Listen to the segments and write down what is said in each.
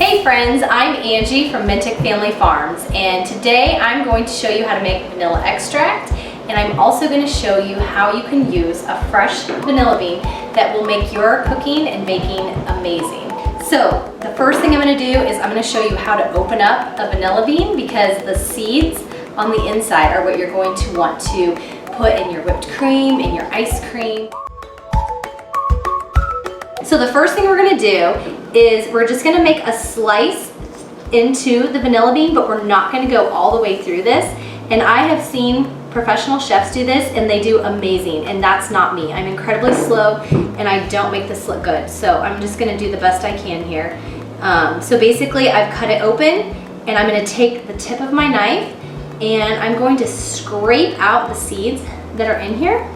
Hey friends, I'm Angie from Mentink Family Farms, and today I'm going to show you how to make vanilla extract, and I'm also going to show you how you can use a fresh vanilla bean that will make your cooking and baking amazing. So the first thing I'm going to do is I'm going to show you how to open up a vanilla bean, because the seeds on the inside are what you're going to want to put in your whipped cream, in your ice cream. So the first thing we're going to do is we're just going to make a slice into the vanilla bean, but we're not going to go all the way through this. And I have seen professional chefs do this and they do amazing, and that's not me. I'm incredibly slow and I don't make this look good. So I'm just going to do the best I can here. So basically I've cut it open and I'm going to take the tip of my knife and I'm going to scrape out the seeds that are in here.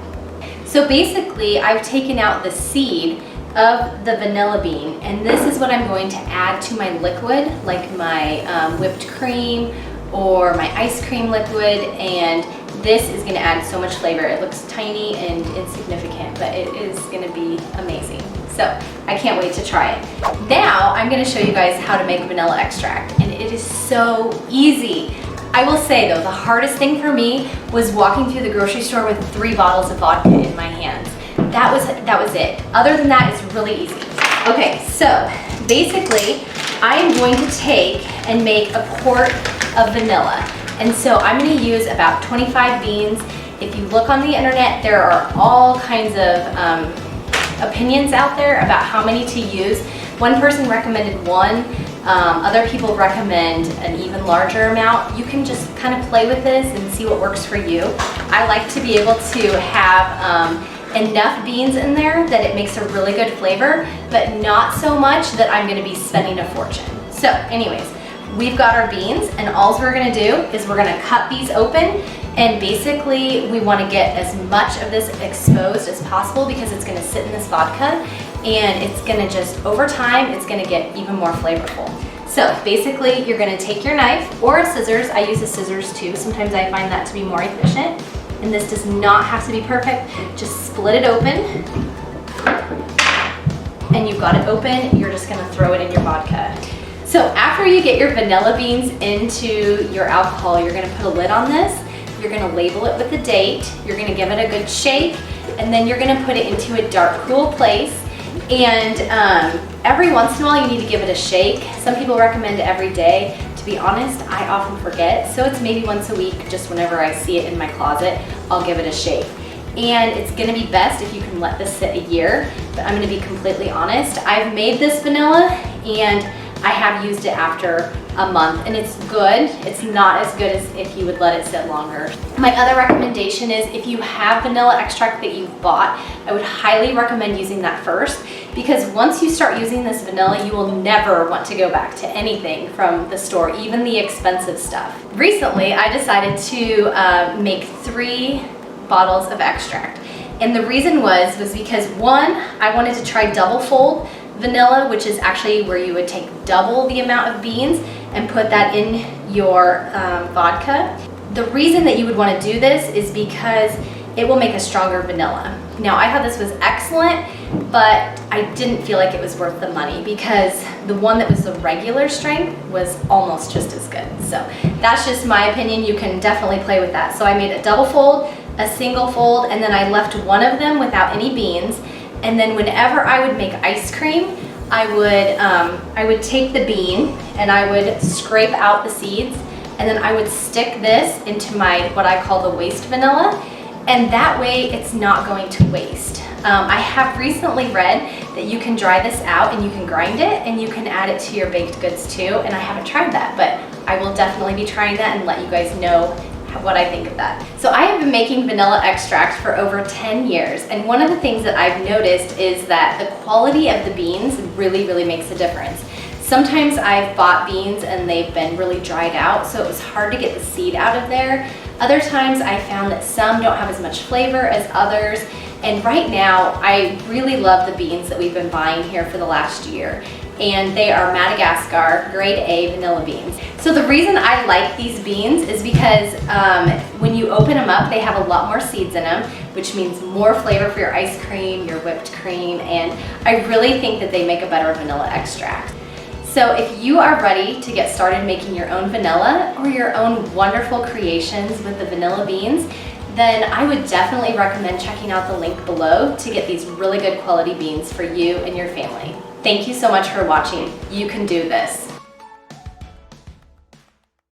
So basically I've taken out the seed of the vanilla bean, and this is what I'm going to add to my liquid, like my whipped cream or my ice cream liquid, and this is going to add so much flavor. It looks tiny and insignificant, but it is going to be amazing. So I can't wait to try it. Now I'm going to show you guys how to make vanilla extract, and it is so easy. I will say though, the hardest thing for me was walking through the grocery store with 3 bottles of vodka in my hands. That was it. Other than that, it's really easy. Okay, so basically, I am going to take and make a quart of vanilla. And so I'm going to use about 25 beans. If you look on the internet, there are all kinds of opinions out there about how many to use. One person recommended 1. Other people recommend an even larger amount. You can just kind of play with this and see what works for you. I like to be able to have enough beans in there that it makes a really good flavor, but not so much that I'm going to be spending a fortune. So anyways, we've got our beans, and all we're going to do is we're going to cut these open, and basically we want to get as much of this exposed as possible because it's going to sit in this vodka, and it's going to just, over time, it's going to get even more flavorful. So basically you're going to take your knife or scissors. I use the scissors too. Sometimes I find that to be more efficient. And this does not have to be perfect. Just split it open. And you've got it open, you're just gonna throw it in your vodka. So after you get your vanilla beans into your alcohol, you're gonna put a lid on this. You're gonna label it with the date. You're gonna give it a good shake. And then you're gonna put it into a dark, cool place. And every once in a while you need to give it a shake. Some people recommend every day. To be honest, I often forget, so it's maybe once a week. Just whenever I see it in my closet, I'll give it a shake. And it's gonna be best if you can let this sit a year, but I'm gonna be completely honest. I've made this vanilla and I have used it after a month, and it's good. It's not as good as if you would let it sit longer. My other recommendation is if you have vanilla extract that you've bought, I would highly recommend using that first, because once you start using this vanilla, you will never want to go back to anything from the store, even the expensive stuff. Recently, I decided to make 3 bottles of extract. And the reason was because 1, I wanted to try double fold vanilla, which is actually where you would take double the amount of beans and put that in your vodka. The reason that you would want to do this is because it will make a stronger vanilla. Now, I thought this was excellent, but I didn't feel like it was worth the money because the one that was the regular strength was almost just as good. So that's just my opinion. You can definitely play with that. So I made a double fold, a single fold, and then I left one of them without any beans. And then whenever I would make ice cream, I would take the bean and I would scrape out the seeds, and then I would stick this into my, what I call the waste vanilla, and that way it's not going to waste. I have recently read that you can dry this out and you can grind it and you can add it to your baked goods too, and I haven't tried that, but I will definitely be trying that and let you guys know what I think of that. So I have been making vanilla extract for over 10 years, and one of the things that I've noticed is that the quality of the beans really makes a difference. Sometimes I've bought beans and they've been really dried out, so it was hard to get the seed out of there. Other times I found that some don't have as much flavor as others, and right now I really love the beans that we've been buying here for the last year. And they are Madagascar grade A vanilla beans. So the reason I like these beans is because when you open them up, they have a lot more seeds in them, which means more flavor for your ice cream, your whipped cream, and I really think that they make a better vanilla extract. So if you are ready to get started making your own vanilla or your own wonderful creations with the vanilla beans, then I would definitely recommend checking out the link below to get these really good quality beans for you and your family. Thank you so much for watching. You can do this.